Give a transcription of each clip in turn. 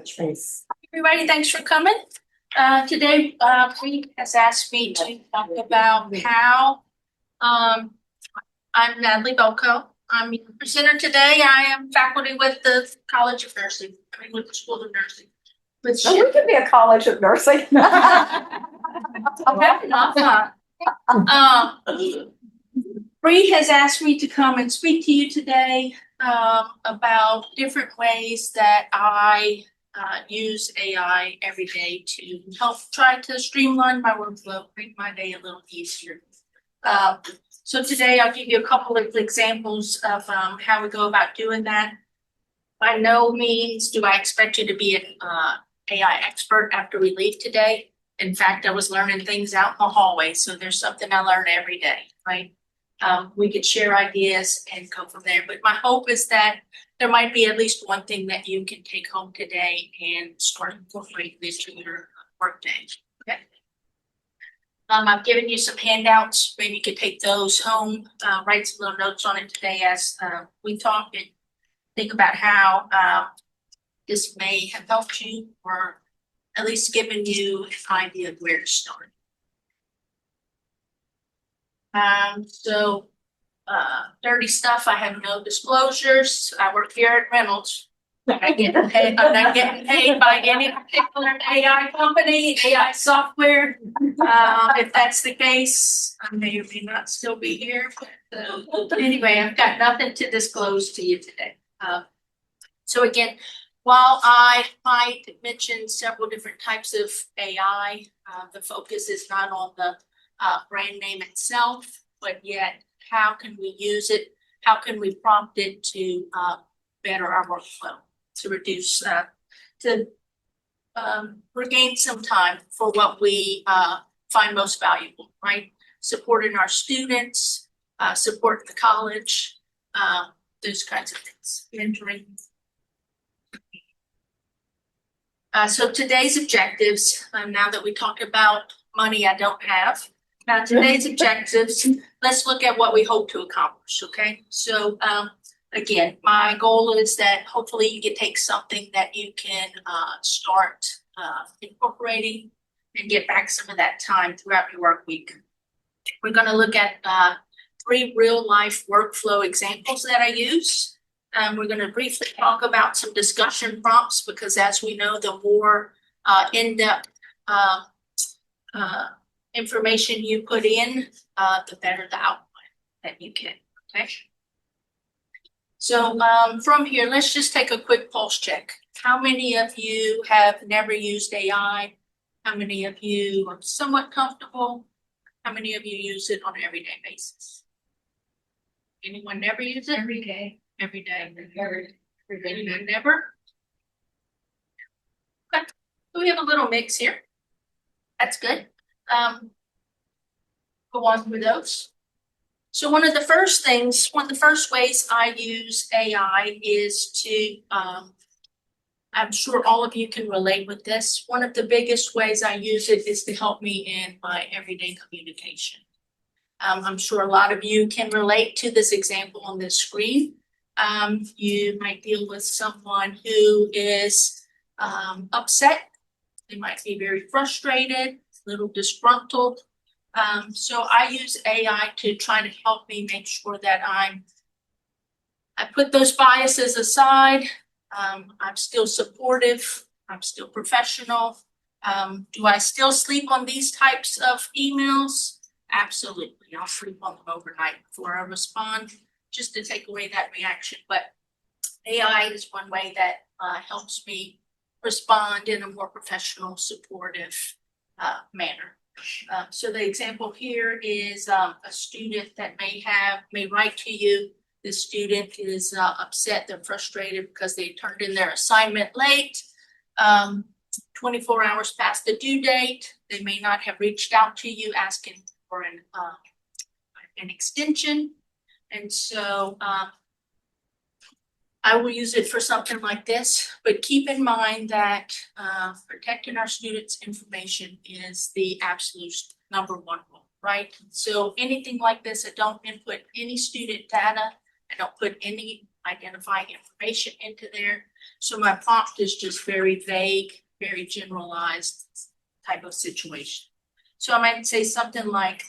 Trace. Everybody, thanks for coming. Today, Bree has asked me to talk about how I'm Natalie Belko. I'm your presenter today. I am faculty with the College of Nursing, with the School of Nursing. So we could be a college of nursing. Bree has asked me to come and speak to you today about different ways that I use AI every day to help try to streamline my workflow, make my day a little easier. So today I'll give you a couple of examples of how we go about doing that. By no means do I expect you to be an AI expert after we leave today. In fact, I was learning things out in the hallway, so there's something I learn every day, right? We could share ideas and go from there. But my hope is that there might be at least one thing that you can take home today and start incorporating into your workday. Okay. I've given you some handouts. Maybe you could take those home, write some little notes on it today as we talk, and think about how this may have helped you, or at least given you an idea of where to start. Dirty stuff. I have no disclosures. I work here at Reynolds. I'm not getting paid by any particular AI company, AI software. If that's the case, I may or may not still be here. But anyway, I've got nothing to disclose to you today. So again, while I might mention several different types of AI, the focus is not on the brand name itself, but yet how can we use it? How can we prompt it to better our workflow, to reduce, to regain some time for what we find most valuable, right? Supporting our students, supporting the college, those kinds of things, mentoring. So today's objectives, now that we talked about money I don't have, now today's objectives, let's look at what we hope to accomplish, okay? So again, my goal is that hopefully you can take something that you can start incorporating and get back some of that time throughout your work week. We're gonna look at 3 real life workflow examples that I use. We're going to briefly talk about some discussion prompts because, as we know, the more in-depth information you put in, the better the output that you get. Okay. So from here, let's just take a quick pulse check. How many of you have never used AI? How many of you are somewhat comfortable? How many of you use it on an everyday basis? Anyone never use it? Every day. Every day. Everybody never? Okay. So we have a little mix here. That's good. Go on with those. So one of the first ways I use AI is to, I'm sure all of you can relate with this. One of the biggest ways I use it is to help me in my everyday communication. I'm sure a lot of you can relate to this example on this screen. You might deal with someone who is upset. They might be very frustrated, a little disgruntled. So I use AI to try to help me make sure that I put those biases aside. I'm still supportive. I'm still professional. Do I still sleep on these types of emails? Absolutely. I'll sleep on them overnight before I respond, just to take away that reaction. But AI is one way that helps me respond in a more professional, supportive manner. So the example here is a student that may write to you. The student is upset, they're frustrated because they turned in their assignment late. 24 hours past the due date. They may not have reached out to you asking for an extension. And so I will use it for something like this, but keep in mind that protecting our students' information is the absolute #1 rule, right? So anything like this, I don't input any student data. I don't put any identify information into there. So my prompt is just very vague, very generalized type of situation. So I might say something like,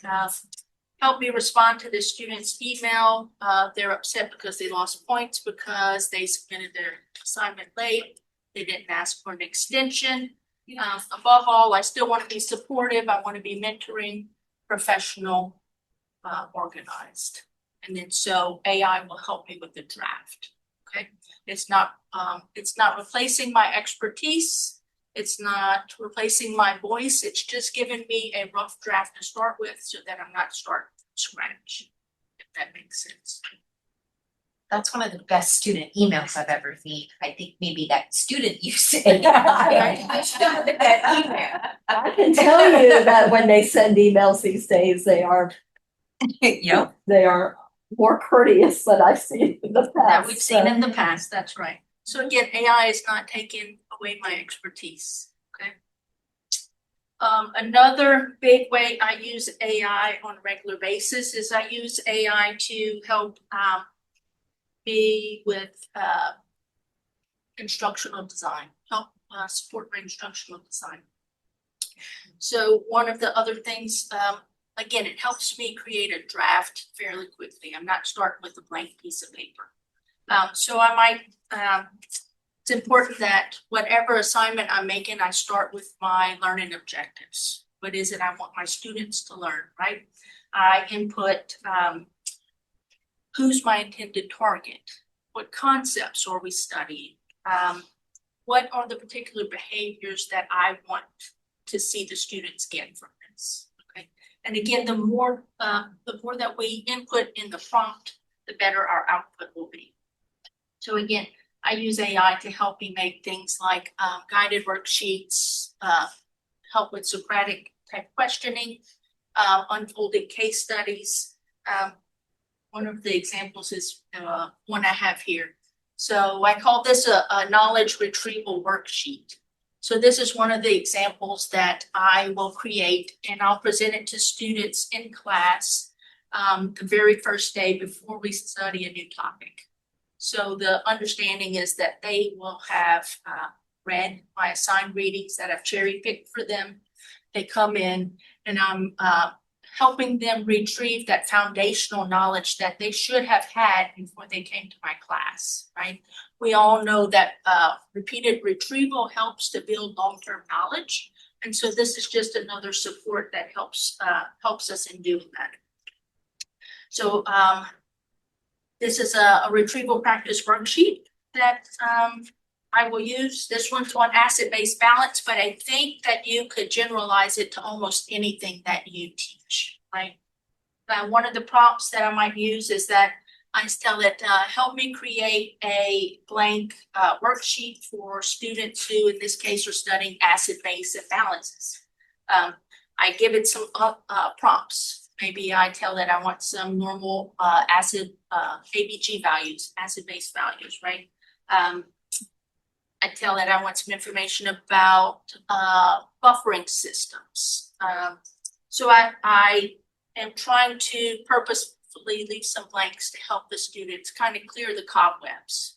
help me respond to the student's email. They're upset because they lost points because they submitted their assignment late. They didn't ask for an extension. Above all, I still want to be supportive. I want to be mentoring, professional, organized. And then so AI will help me with the draft. Okay. It's not replacing my expertise. It's not replacing my voice. It's just giving me a rough draft to start with so that I'm not starting from scratch, if that makes sense. That's one of the best student emails I've ever seen. I think maybe that student you said. I started that email. I can tell you that when they send emails these days, they are Yep. more courteous than I've seen in the past. That we've seen in the past, that's right. So again, AI is not taking away my expertise, okay? Another big way I use AI on a regular basis is I use AI to help me with instructional design, help support my instructional design. So one of the other things, again, it helps me create a draft fairly quickly. I'm not starting with a blank piece of paper. So I might, it's important that whatever assignment I'm making, I start with my learning objectives. What is it I want my students to learn, right? I input who's my intended target? What concepts are we studying? What are the particular behaviors that I want to see the students get from this? Okay. And again, the more that we input in the prompt, the better our output will be. So again, I use AI to help me make things like guided worksheets, help with Socratic type questioning, unfolding case studies. One of the examples is one I have here. So I call this a knowledge retrieval worksheet. So this is one of the examples that I will create, and I'll present it to students in class the very first day before we study a new topic. So the understanding is that they will have read my assigned readings that I've cherry picked for them. They come in and I'm helping them retrieve that foundational knowledge that they should have had before they came to my class, right? We all know that repeated retrieval helps to build long-term knowledge. And so this is just another support that helps us in doing that. So this is a retrieval practice worksheet that I will use. This one's on asset-based balance, but I think that you could generalize it to almost anything that you teach, right? One of the prompts that I might use is that I tell it, help me create a blank worksheet for students who, in this case, are studying asset-based balances. I give it some prompts. Maybe I tell it I want some normal ABG values, asset-based values, right? I tell it I want some information about buffering systems. So I am trying to purposefully leave some blanks to help the students kind of clear the cobwebs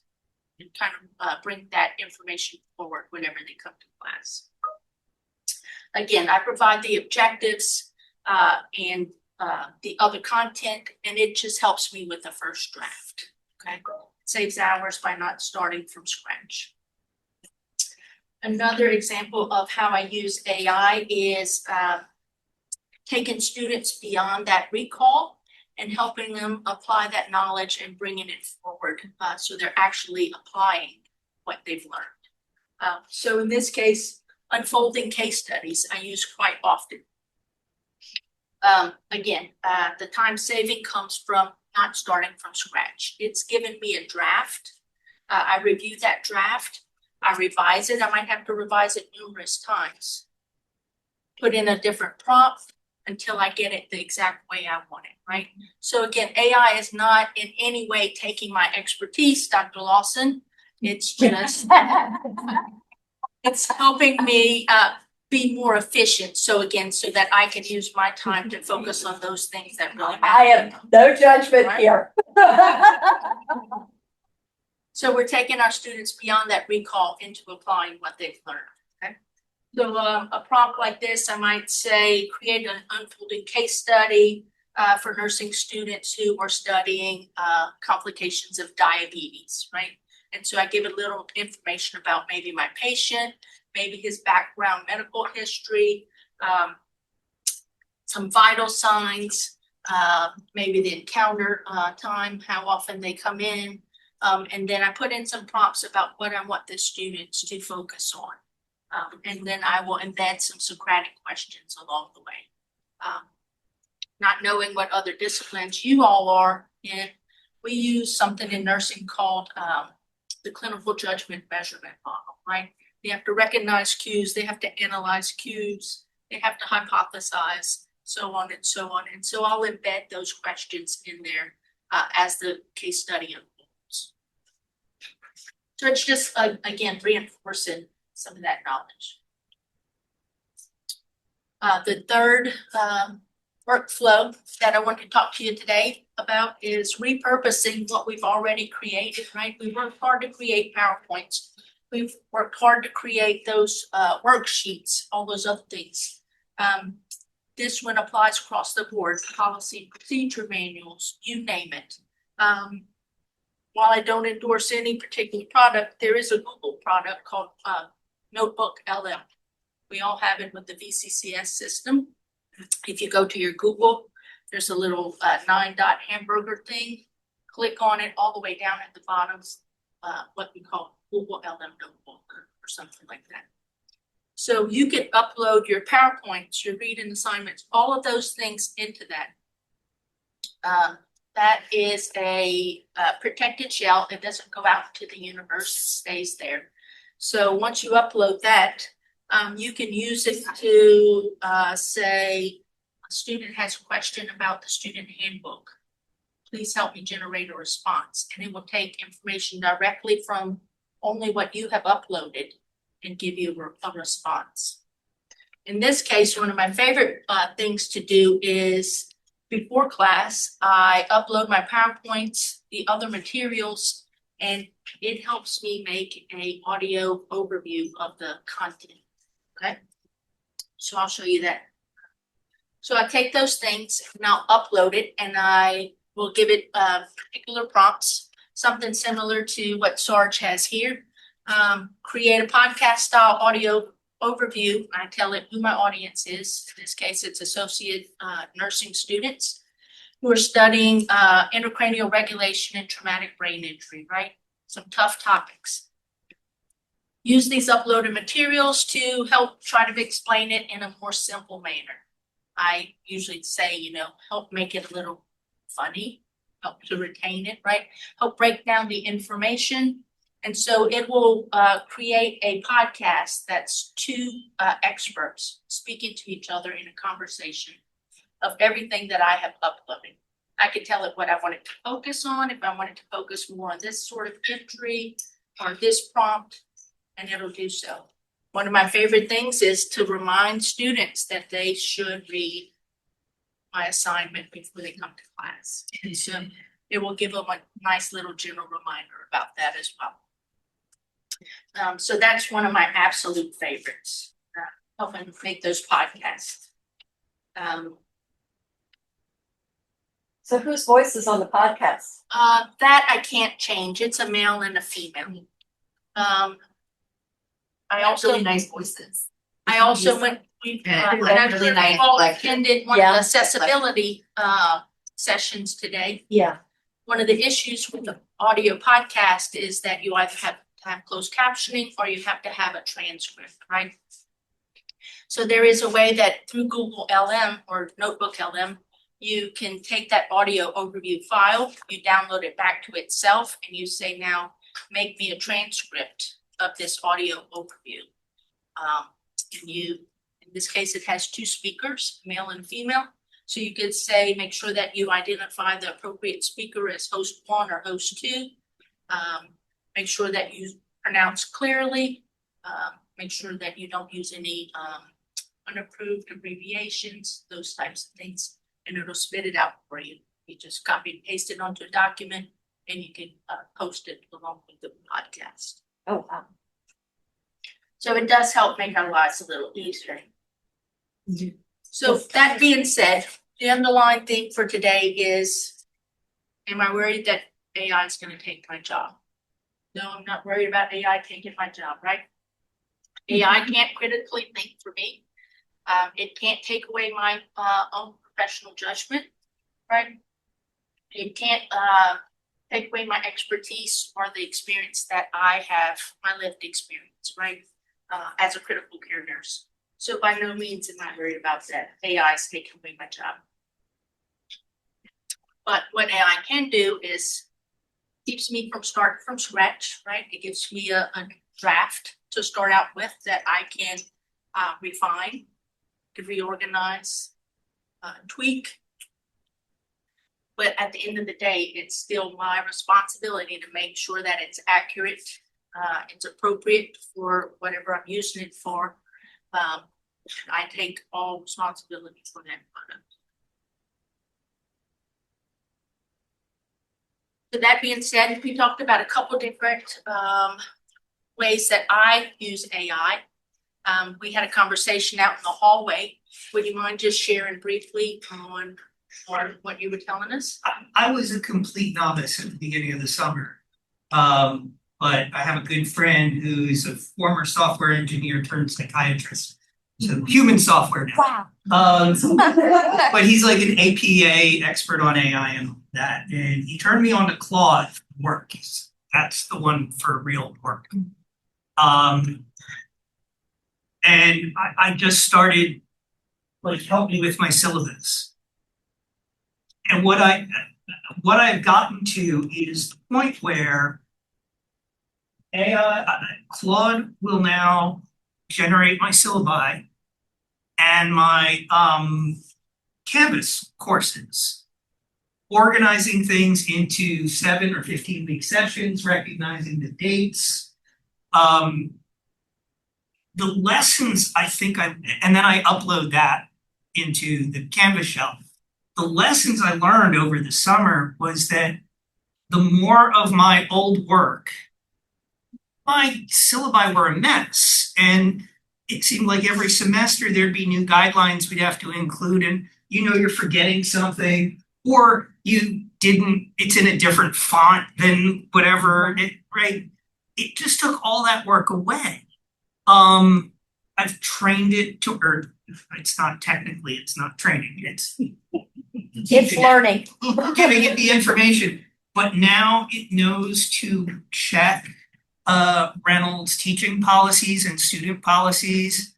and kind of bring that information forward whenever they come to class. Again, I provide the objectives and the other content, and it just helps me with the first draft. Okay, it saves hours by not starting from scratch. Another example of how I use AI is taking students beyond that recall and helping them apply that knowledge and bringing it forward so they're actually applying what they've learned. So in this case, unfolding case studies I use quite often. Again, the time saving comes from not starting from scratch. It's given me a draft. I review that draft. I revise it. I might have to revise it numerous times. Put in a different prompt until I get it the exact way I want it, right? So again, AI is not in any way taking my expertise, Dr. Lawson. It's just, it's helping me be more efficient. So again, so that I can use my time to focus on those things that really matter. I have no judgment Right. here. So we're taking our students beyond that recall into applying what they've learned, okay? So a prompt like this, I might say, create an unfolding case study for nursing students who are studying complications of diabetes, right? And so I give a little information about maybe my patient, maybe his background medical history, some vital signs, maybe the encounter time, how often they come in. And then I put in some prompts about what I want the students to focus on. And then I will embed some Socratic questions along the way. Not knowing what other disciplines you all are in, we use something in nursing called the clinical judgment measurement model, right? They have to recognize cues, they have to analyze cues, they have to hypothesize, so on and so on. And so I'll embed those questions in there as the case study unfolds. So it's just, again, reinforcing some of that knowledge. The third workflow that I want to talk to you today about is repurposing what we've already created, right? We worked hard to create PowerPoints. We've worked hard to create those worksheets, all those other things. This one applies across the board, policy and procedure manuals, you name it. While I don't endorse any particular product, there is a Google product called NotebookLM. We all have it with the VCCS system. If you go to your Google, there's a little 9-dot hamburger thing. Click on it all the way down at the bottom, what we call Google LM Notebook or something like that. So you can upload your PowerPoints, your reading assignments, all of those things into that. That is a protected shell. It doesn't go out to the universe, it stays there. So once you upload that, you can use it to say, a student has a question about the student handbook. Please help me generate a response. And it will take information directly from only what you have uploaded and give you a response. In this case, one of my favorite things to do is before class, I upload my PowerPoints, the other materials, and it helps me make an audio overview of the content. Okay, so I'll show you that. So I take those things and I'll upload it, and I will give it particular prompts, something similar to what Sarge has here. Create a podcast style audio overview. I tell it who my audience is. In this case, it's associate nursing students who are studying intracranial regulation and traumatic brain injury, right? Some tough topics. Use these uploaded materials to help try to explain it in a more simple manner. I usually say, help make it a little funny, help to retain it, right? Help break down the information. And so it will create a podcast that's two experts speaking to each other in a conversation of everything that I have uploaded. I can tell it what I want it to focus on, if I want it to focus more on this sort of entry or this prompt, and it'll do so. One of my favorite things is to remind students that they should read my assignment before they come to class. And so it will give them a nice little general reminder about that as well. So that's one of my absolute favorites, helping make those podcasts. So whose voice is on the podcast? That I can't change. It's a male and a female. I also Really nice voices. I also went. We Really nice, like, attended one of the accessibility sessions today. Yeah. One of the issues with the audio podcast is that you either have to have closed captioning or you have to have a transcript, right? So there is a way that through Google LM or Notebook LM, you can take that audio overview file, you download it back to itself, and you say, now make me a transcript of this audio overview. And in this case, it has two speakers, male and female. So you could say, make sure that you identify the appropriate speaker as host 1 or host 2. Make sure that you pronounce clearly. Make sure that you don't use any unapproved abbreviations, those types of things, and it'll spit it out for you. You just copy and paste it onto a document and you can post it along with the podcast. Oh, wow. So it does help make our lives a little easier. So that being said, the underlying thing for today is, am I worried that AI is going to take my job? No, I'm not worried about AI taking my job, right? AI can't critically think for me. It can't take away my own professional judgment, right? It can't take away my expertise or the experience that I have, my lived experience, right? As a critical care nurse. So by no means am I worried about that. AI is taking away my job. But what AI can do is keeps me from starting from scratch, right? It gives me a draft to start out with that I can refine, to reorganize, tweak. But at the end of the day, it's still my responsibility to make sure that it's accurate, it's appropriate for whatever I'm using it for. I take all responsibility for that product. So that being said, we talked about a couple different ways that I use AI. We had a conversation out in the hallway. Would you mind just sharing briefly on what you were telling us? I was a complete novice at the beginning of the summer. But I have a good friend who's a former software engineer turned psychiatrist. So human software now. Wow. But he's like an APA expert on AI and all that. And he turned me on to Claude for work. That's the one for real work. And I just started, like, help me with my syllabus. And what I've gotten to is the point where Claude will now generate my syllabi and my Canvas courses, organizing things into 7 or 15-week sessions, recognizing the dates. The lessons and then I upload that into the Canvas shelf. The lessons I learned over the summer was that the more of my old work, my syllabi were a mess. And it seemed like every semester there'd be new guidelines we'd have to include, and you're forgetting something, or it's in a different font than whatever, right? It just took all that work away. I've trained it or it's not training, It's learning. giving it the information, but now it knows to check Reynolds teaching policies and student policies.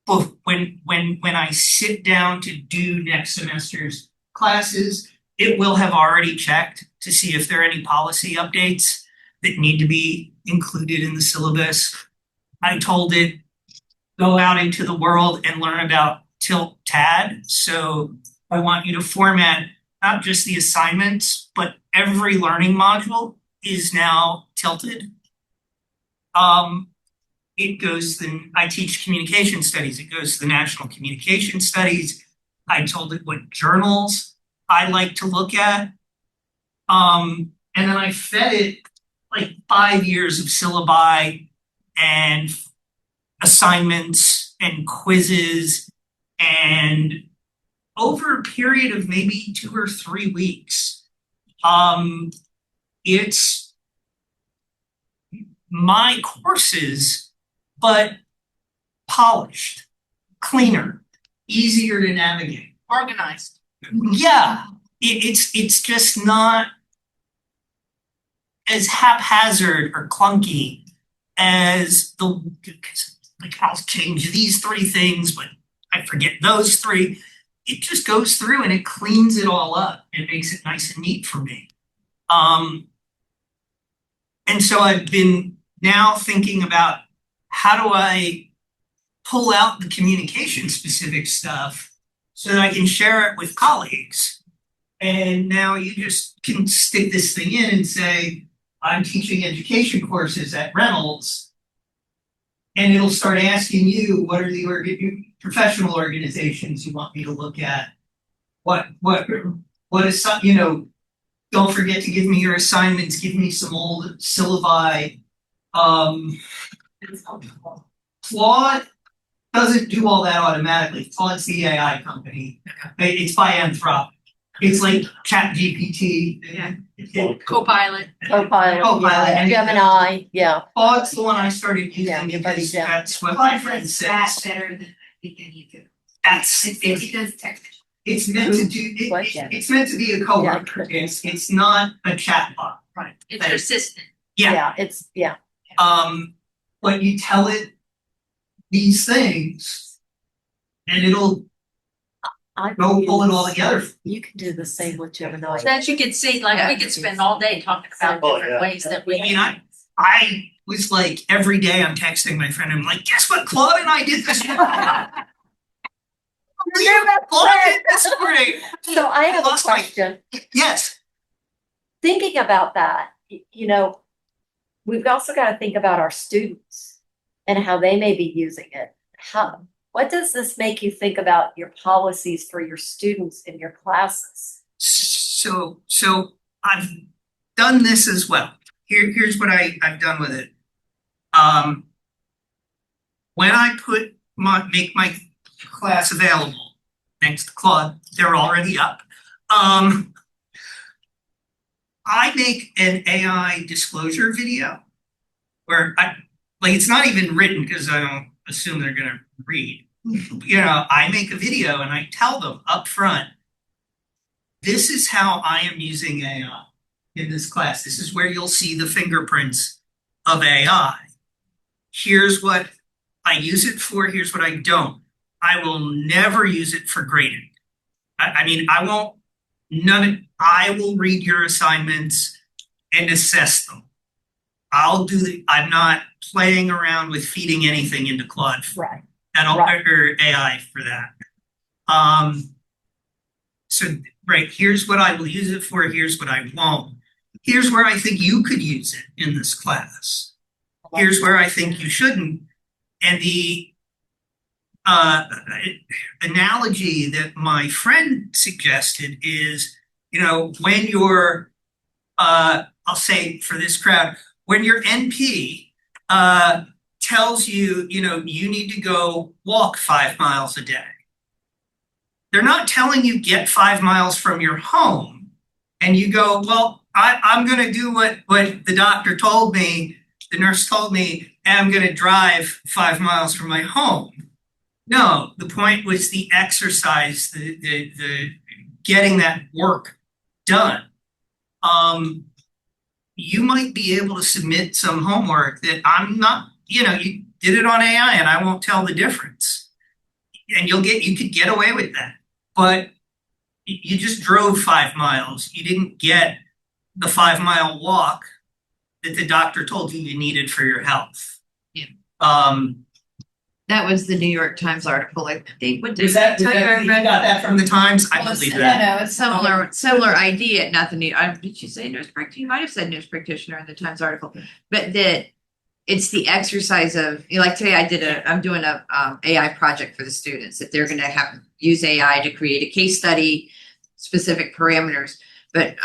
Both when I sit down to do next semester's classes, it will have already checked to see if there are any policy updates that need to be included in the syllabus. I told it, go out into the world and learn about tilt-tad. So I want you to format not just the assignments, but every learning module is now tilted. I teach communication studies. It goes to the National Communication Studies. I told it what journals I like to look at. And then I fed it like 5 years of syllabi and assignments and quizzes, and over a period of maybe 2 or 3 weeks, it's my courses, but polished, cleaner, easier to navigate. Organized. Yeah, it's just not as haphazard or clunky as I'll change these 3 things, but I forget those 3. It just goes through and it cleans it all up and makes it nice and neat for me. And so I've been now thinking about how do I pull out the communication specific stuff so that I can share it with colleagues. And now you just can stick this thing in and say, I'm teaching education courses at Reynolds, and it'll start asking you, what are the professional organizations you want me to look at? What is some, don't forget to give me your assignments, give me some old syllabi. Claude doesn't do all that automatically. Claude's the AI company. It's by Anthropic. It's like ChatGPT. Yeah. It- Copilot. Copilot, Copilot, yeah, and- Gemini, yeah. Claude's the one I started Yeah, using your buddy because Jeff. that's what my friend It's says. better than I think any of it. That's It does text. it's meant to do What, Jeff? it's meant to be a coworker. It's not a chatbot. Right. It's your assistant. Yeah. It's, yeah, But you tell it these things and it'll I. go pull it all together. You can do the same with Gemini. So as you can see, like, we could spend all day talking about Oh, different ways that we. I mean, I was like, every day I'm texting my friend, I'm like, guess what, Claude and I did this morning? Claude did this morning. So I have a Lost my- question. Yes, Thinking about that, you know, we've also got to think about our students and how they may be using it. What does this make you think about your policies for your students in your classes? so I've done this as well. Here's what I've done with it. When I make my class available, thanks to Claude, they're already up. I make an AI disclosure video where it's not even written because I don't assume they're gonna read. You know, I make a video and I tell them up front, this is how I am using AI in this class. This is where you'll see the fingerprints of AI. Here's what I use it for, here's what I don't. I will never use it for grading. I mean, I will read your assignments and assess them. I'm not playing around with feeding anything into Claude Right. at all, Right. or AI for that. Here's what I will use it for, here's what I won't. Here's where I think you could use it in this class. Here's where I think you shouldn't. And the analogy that my friend suggested is, you know, when you're, I'll say for this crowd, when your NP tells you, you know, you need to go walk 5 miles a day. They're not telling you get 5 miles from your home and you go, well, I'm going to do what the doctor told me, the nurse told me, and I'm going to drive 5 miles from my home. No, the point was the exercise, the getting that work done. You might be able to submit some homework that I'm not, you know, you did it on AI and I won't tell the difference. And you could get away with that. But you just drove 5 miles. You didn't get the 5 mile walk that the doctor told you you needed for your health. Yeah. That was the New York Times article, I think. What You got that from the Times? I believe that. No, it's similar idea, not the new, did you say nurse practitioner? You might have said nurse practitioner in the Times article, but that it's the exercise of, you know, like today I'm doing a AI project for the students that they're gonna use AI to create a case study, specific parameters. But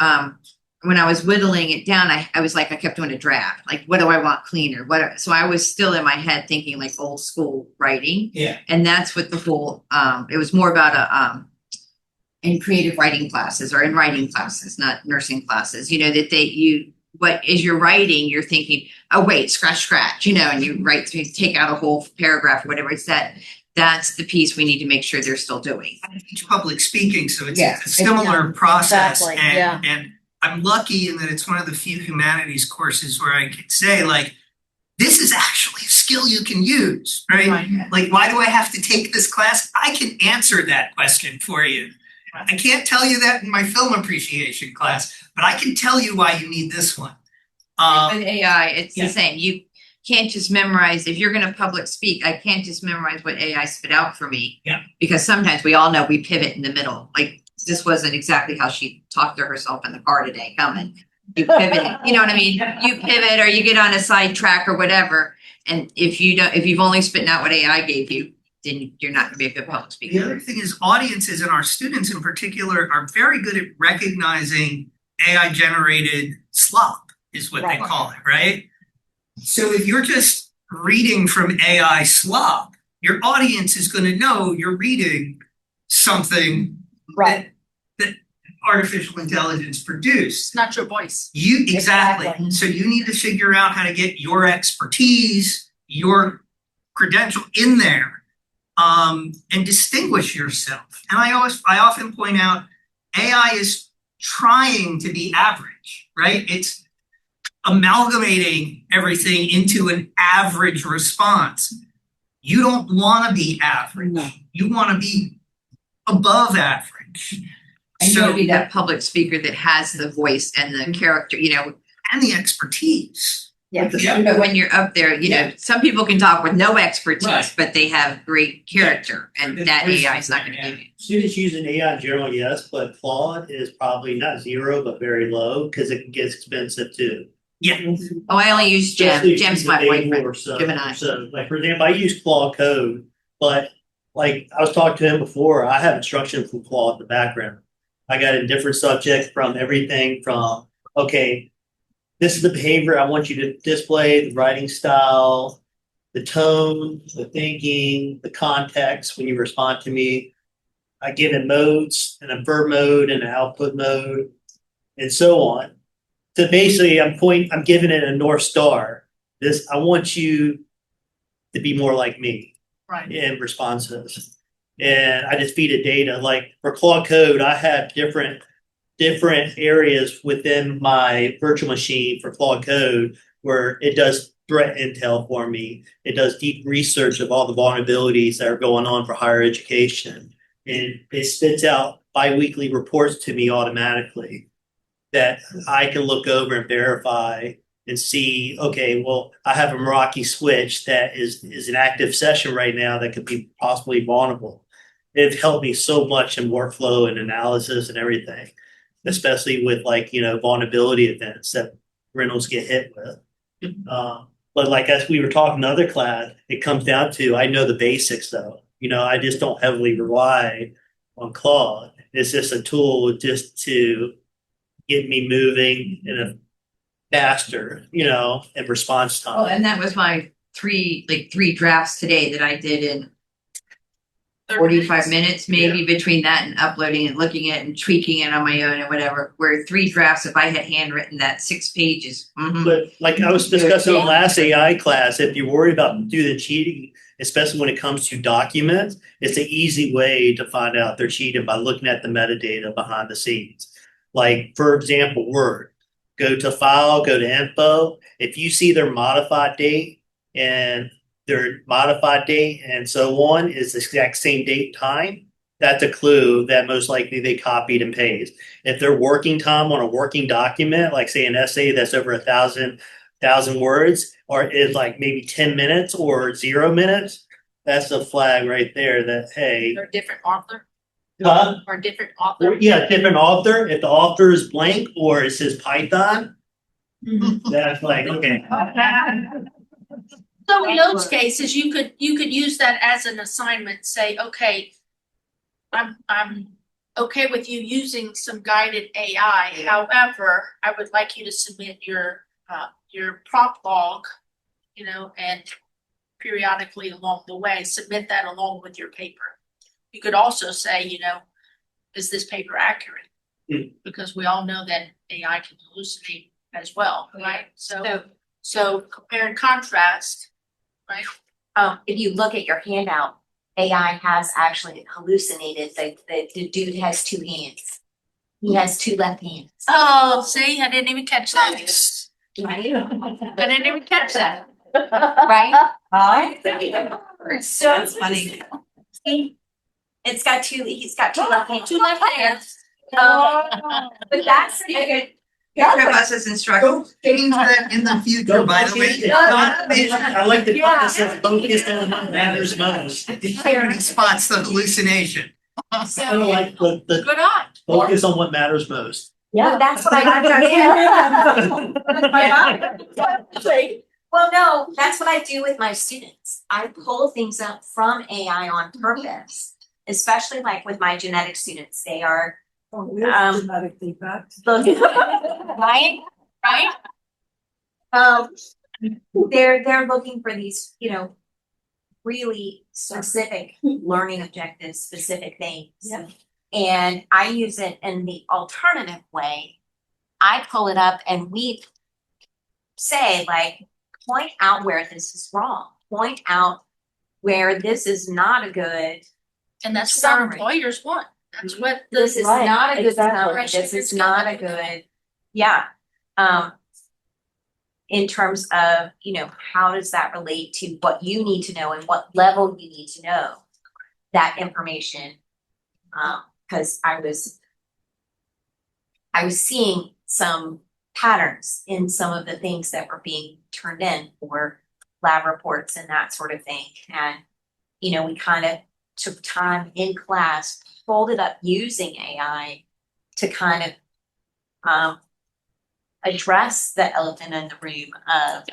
when I was whittling it down, I was like, I kept doing a draft. Like, what do I want cleaner? So I was still in my head thinking like old school writing. Yeah. And that's what the whole, it was more about in creative writing classes or in writing classes, not nursing classes, you know, that what is your writing, you're thinking, oh wait, scratch, you know, and you take out a whole paragraph or whatever it's that's the piece we need to make sure they're still doing. I teach public speaking, so it's Yeah. a similar process. Exactly, And, yeah. and I'm lucky in that it's one of the few humanities courses where I can say, like, this is actually a skill you can use, right? Right. Like, why do I have to take this class? I can answer that question for you. I can't tell you that in my film appreciation class, but I can tell you why you need this one. With AI, it's yeah. the same. You can't just memorize, if you're gonna public speak, I can't just memorize what AI spit out for me. Yeah. Because sometimes we all know we pivot in the middle, like this wasn't exactly how she talked to herself in the car today coming. You pivot, you know what I mean? You pivot or you get on a side track or whatever. And if you've only spitting out what AI gave you, then you're not gonna be a good public speaker. The other thing is audiences and our students in particular are very good at recognizing AI generated slop is what they Right. call it, right? So if you're just reading from AI slop, your audience is going to know you're reading something Right. that artificial intelligence produced. It's not your voice. Exactly. Exactly. So you need to figure out how to get your expertise, your credential in there, and distinguish yourself. And I often point out AI is trying to be average, right? It's amalgamating everything into an average response. You don't want to be average. You want to be above average. And you want to be that public speaker that has the voice and the character, and the expertise. Yeah. but when you're up there, some people can talk with no expertise, Right. but they have great character, and that AI is not going to give you. Students using AI in general, yes, but Claude is probably not zero, but very low because it gets expensive too. Yeah. Oh, I only use Gem. Especially if Gem's you my pay more, boyfriend. so- Gemini. So, like for example, I use Claude Code, but like I was talking to him before, I have instruction from Claude in the background. I got in different subjects from everything from, okay, this is the behavior I want you to display, the writing style, the tone, the thinking, the context when you respond to me. I give it modes and a verb mode and an output mode and so on. So basically I'm giving it a North Star. I want you to be more like me Right. in responses. And I just feed it data. Like for Claude Code, I have different areas within my virtual machine for Claude Code where it does threat intel for me. It does deep research of all the vulnerabilities that are going on for higher education. And it spits out biweekly reports to me automatically that I can look over and verify and see, okay, well, I have a Meraki switch that is an active session right now that could be possibly vulnerable. It's helped me so much in workflow and analysis and everything, especially with vulnerability events that rentals get hit with. But like as we were talking in other class, it comes down to I know the basics though. I just don't heavily rely on Claude. It's just a tool just to get me moving in a faster, in response time. Oh, and that was my three drafts today that I did in 45 minutes, maybe between that and uploading and looking at it and tweaking it on my own and whatever. Where 3 drafts, if I had handwritten that 6 pages. But like I was discussing in last AI class, if you're worried about doing the cheating, especially when it comes to documents, it's an easy way to find out they're cheating by looking at the metadata behind the scenes. Like, for example, Word. Go to File, go to Info. If you see their modified date and so on is the exact same date time, that's a clue that most likely they copied and pasted. If their working time on a working document, like say an essay that's over 1,000 words, or is like maybe 10 minutes or 0 minutes, that's a flag right there that, hey. Or different author. Huh? Or different author. Yeah, different author. If the author is blank or it says Python, that's like, okay. So in those cases, you could use that as an assignment, say, okay, I'm okay with you using some guided AI. However, I would like you to submit your prop log, and periodically along the way, submit that along with your paper. You could also say, is this paper accurate? Because we all know that AI can hallucinate as well, right? So compare and contrast, right? If you look at your handout, AI has actually hallucinated that the dude has 2 hands. He has 2 left hands. Oh, see, I didn't even catch that. Right? I didn't even catch that. Right? So it's funny. He's got 2 left hands. 2 left hands. But that's a good. Picture of us as instructors. Change that in the future, by the way. I like the part that says focus on what matters most. It spots the hallucination. I don't like the Good eye. focus on what matters most. Well, that's what I do. Well, no, that's what I do with my students. I pull things up from AI on purpose, especially like with my genetic students. They are Dramatic feedback. Right? Right? They're looking for these, really specific learning objectives, specific things. Yeah. And I use it in the alternative way. I pull it up and we say like, point out where this is wrong, point out where this is not a good, And that's what our Summary. employers want. That's what the. this is Right, not a good exactly. summary, this is not a good, yeah. In terms of, how does that relate to what you need to know and what level you need to know that information? Cause I was seeing some patterns in some of the things that were being turned in for lab reports and that sort of thing. And, we kind of took time in class, folded up using AI to kind of address the elephant in the room of,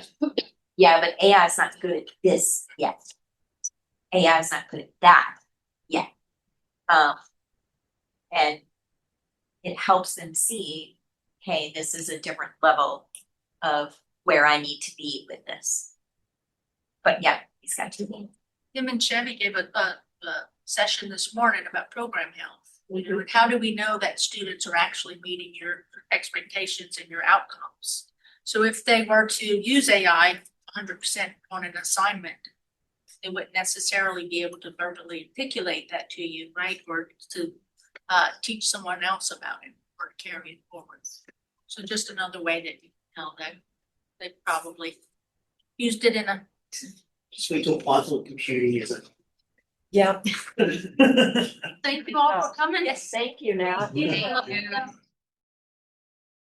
yeah, but AI is not good at this yet. AI is not good at that yet. And it helps them see, hey, this is a different level of where I need to be with this. But yeah, he's got two hands. Him and Chevy gave a session this morning about program health. And how do we know that students are actually meeting your expectations and your outcomes? So if they were to use AI 100% on an assignment, they wouldn't necessarily be able to verbally articulate that to you, right? Or to teach someone else about it or carry it forward. So just another way that you tell that they probably used it in a. Just wait till quantum computing is a. Yeah. Thank you all for coming. Yes, thank you now. Yeah.